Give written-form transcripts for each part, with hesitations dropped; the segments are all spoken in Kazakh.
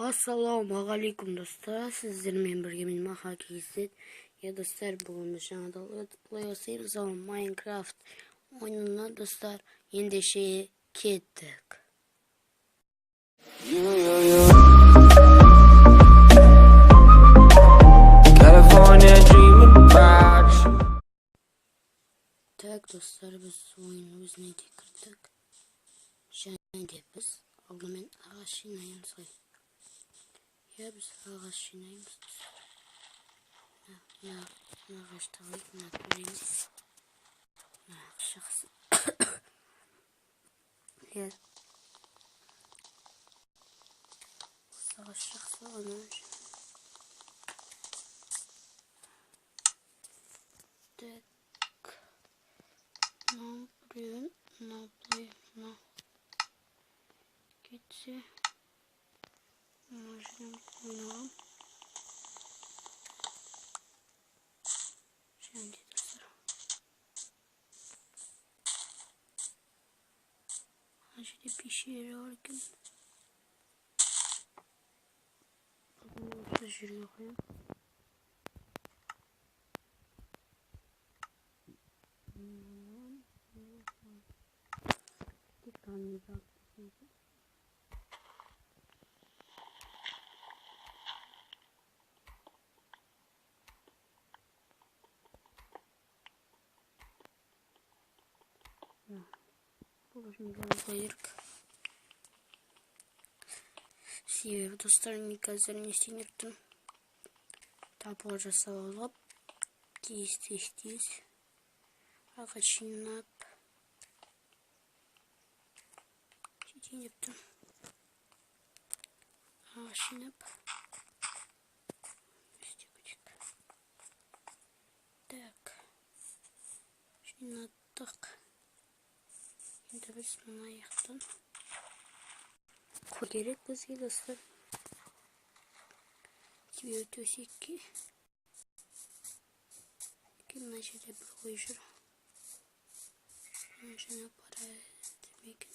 Ассалаумағалейкум достар, сіздермен бірге мен Маха Кейсет. Достар, бүгін біз жаңада плей жасаймыз ал Майнкрафт ойынына достар ендеше кеттік. Так достар, біз ойынның өзіне де кірдік. Және де біз алдымен ағаш жинаймыз ғой. Biz ağaç жинаймыз. Ağaçta var, koyayım. Şahsı. Evet. Ağaç şahsı olmuş. Tak. Ne yapayım? Gitti. Можем оynayalım. Şimdi dostlar. Şimdi pişiriyorken. Bunu pişiriyorum. Bir tane daha. Положим лайк. Себебі достар, мен қазір не істеймін. Тапор жасап алып, тез ағаш жинап жетейін деп тұрмын. Ағаш жинап так жинаттық. Енді біз мына аяқтан керек бізге достар. Себебі төсекке мына жерде бір қой жүр. Жаңа пара демеген.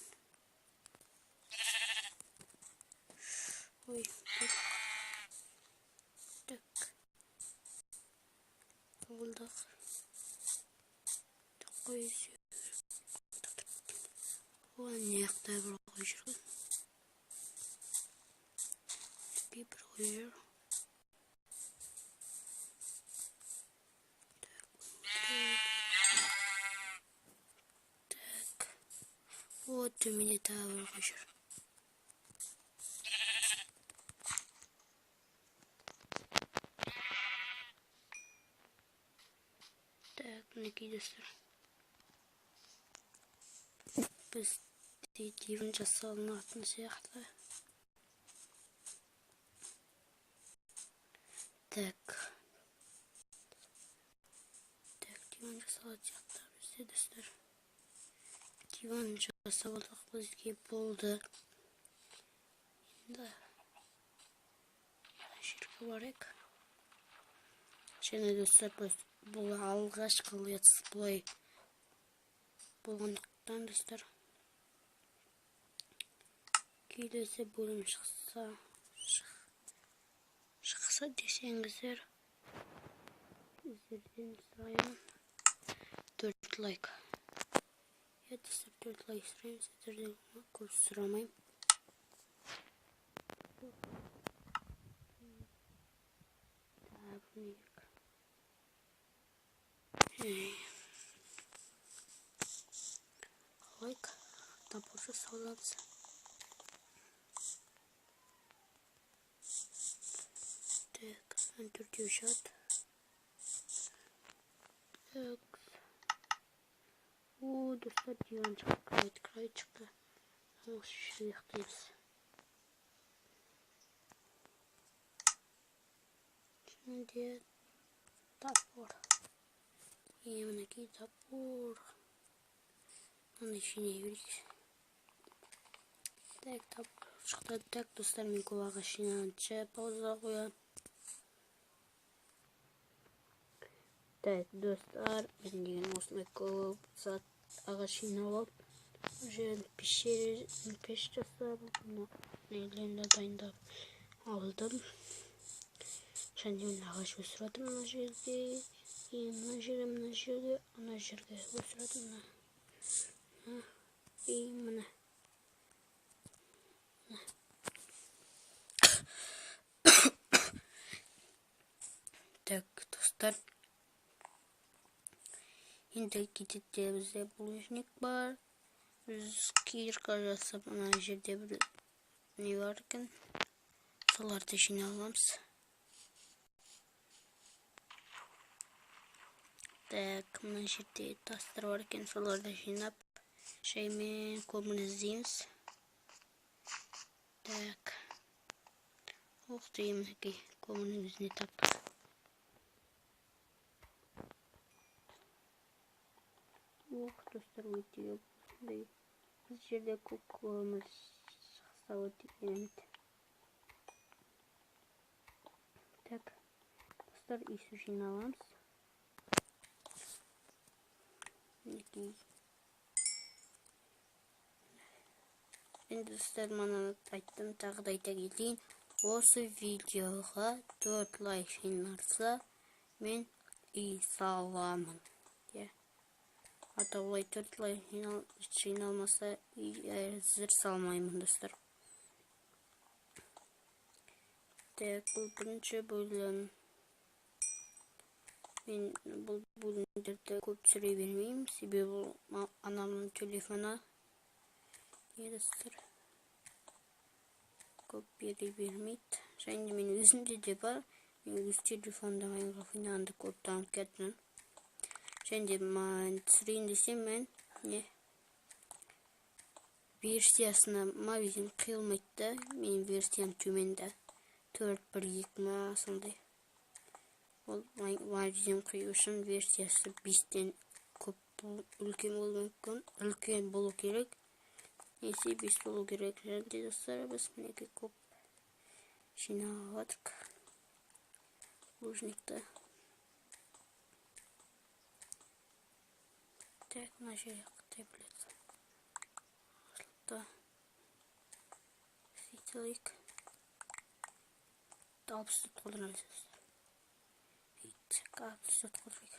Ой, так болдық. Қой не жақта бір қой жүр. Bir koyuyor. Так. Вот у меня тавр koyuyor. Так, накидываем. Biz dediğim casalını atmış yakta. Так, диван жасалып жатты бізде достар. Диван жасалдық бізге болды. Енді жерге барайық. Және достар, бұл алғашқы летсплей болғандықтан достар, келесі бөлім шықса десеңіздер, сіздерден сұраймын 4 лайк. Достар, 4 лайк сұраймын, сіздерден көп сұрамайым. Лайк, тапор жасалады. Так, төртеу шат. Так. О, достар, диван шықты, край шықты. Осы шырықтаймыз. Şimdi тапор. Мінекей тапор. Onun içine yürüyük. Так, тапор шықты. Так, достар, мен көп ағаш жинағанша пауза қоям. Так, достар, мен деген осындай көп зат ағаш жинап алып, уже пеш жасап, нелерді дайындап aldım. Şimdi ağaç өсірдім мына жерде. Мына жерде, ана жерге өсірдім. Мына. Так, достар. Енді кететте бізде булыжник бар. Біз кирка жасап, ана жерде бір не бар екен. Соларды жиналамыз. Так, мына жерде тастар бар екен, соларды жинап, шаймен көмір іздейміз. Так. Ох, деймінекей, көмірдің өзіне таптық. Ох, достар, өте осындай. Біз жерде көп көмір шықса өте керемет. Так, достар, иісі жиналамыз. Енді достар, мана айттым, тағы да айта кетейін. Осы видеоға 4 лайк жиналса, мен үй саламын. Атаулай 4 лайк жиналмаса, әзір салмаймын, достар. Так, бұл бірінші бөлім. Мен бұл бөлімдерді көп түсіре бермеймін, себебі анамның телефоны. Достар, көп бере бермейді. Және мен өзімде де бар. Мен өз телефонда Майнкрафт ойнағанды көп дамып кеттім. Және мен түсірейін десем, мен версиясына мавизм қиылмайды. Мен версиям төменді. 4.1.2 ма сондай. Ол мавизм қию үшін версиясы 5-тен көп үлкен болу мүмкін. Үлкен болу керек. Несі 5 болу керек. Және достар, біз мінеке көп жинап жатырмық. Лужникті. Так, мына жерге қытай біледі. Ашылықты. Сөйтелік. Алпыс сүт қолданамыз. Алпыс сүт қолданамыз.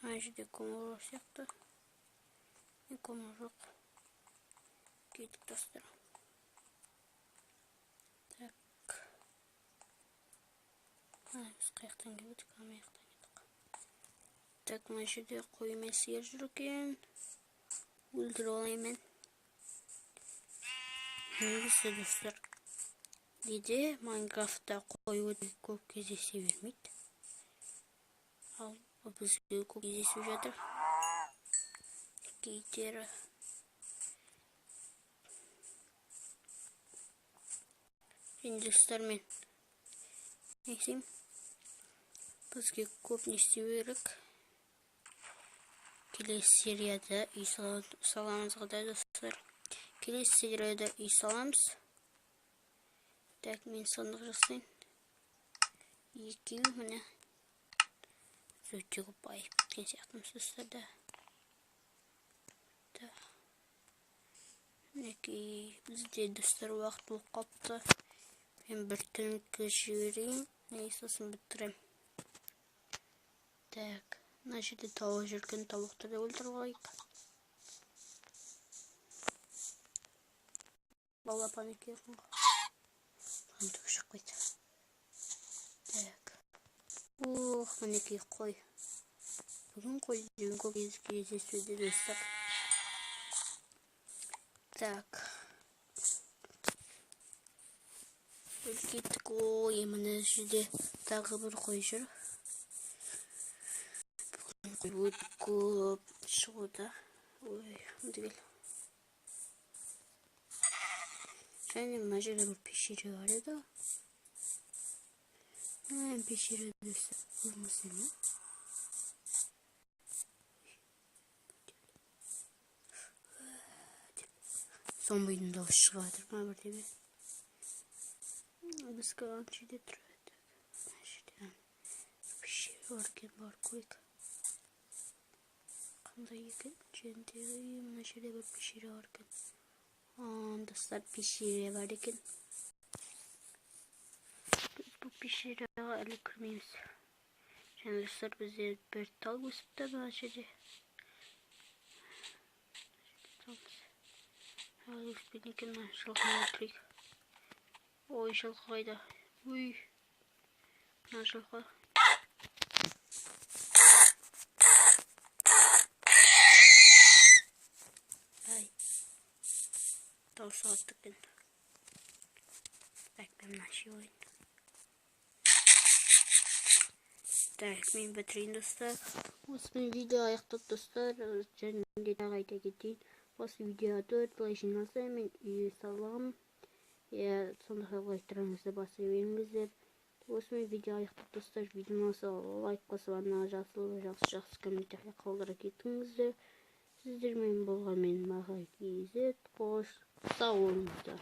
Мына жерде көмір сияқты. Көмір жоқ. Кеттік, достар. Так. Біз қаяқтан келдік, амаяқтан едік. Так, мына жерде қоймен сиыр жүр екен. Өлтіріп алайын мен. Негізі, достар, неде Майнкрафтта қой өте көп кездесе бермейді. Ал бізге көп кездесіп жатыр. Кейтері. Енді достар, мен несейм, бізге көп не істеу керек. Келесі серияда үй саламыз ғада, достар. Келесі серияда үй саламыз. Так, мен сандық жасайын. Екеу міне. Өте көп байып кеткен сияқтымыз, достарда. Мінекей, бізде достар уақыт болып қалыпты. Мен бір түнкі жіберейін. Нейсосын біттірем. Так, мына жерде тауық жүрген, тауықтарды өлтіріп алайық. Балапан екен ғой. Түк шықпайды. Так. Ох, мінекей қой. Бүгін қой деген көп кездесуде, достар. Так. Кеттік. Ой, мына жерде тағы бір қой жүр. Бүгін қой көп шығуда. Ой, өндігел. Және мына жерде бір пешері бар еді. Пешері достар. Көрмесін ме? Зомбидің дауысы шығып жатыр ма бірдеме? Біз қалған жерде тұрады. Örgen var koyk. Qanday ekan? Jende mına жерде bir pişire var ekan. Dostlar pişire var ekan. Biz bu pişire әлі кірмейміз. Және достар бізде бір тал өсіпті мына жерде. Ал өспеген екен, жылқыны өлтірейік. Ой, жылқы қайда? Ой, мына жылқы. Ай, дауыс алды екен. Так, ben наши oyun. Так, мен бітірейін достар. Осымен видео аяқтады достар. Және де қайта кетейін. Осы видеода былай жиналса мен үй саламын. Сонда лайктарыңызды басып беріңіздер. Осымен видео аяқтады достар. Видеоны болса лайк қосып, ана жақсы комментарий қалдырып кетіңіздер. Сіздермен болғанмен маған кезет қош. Сау болыңыздар.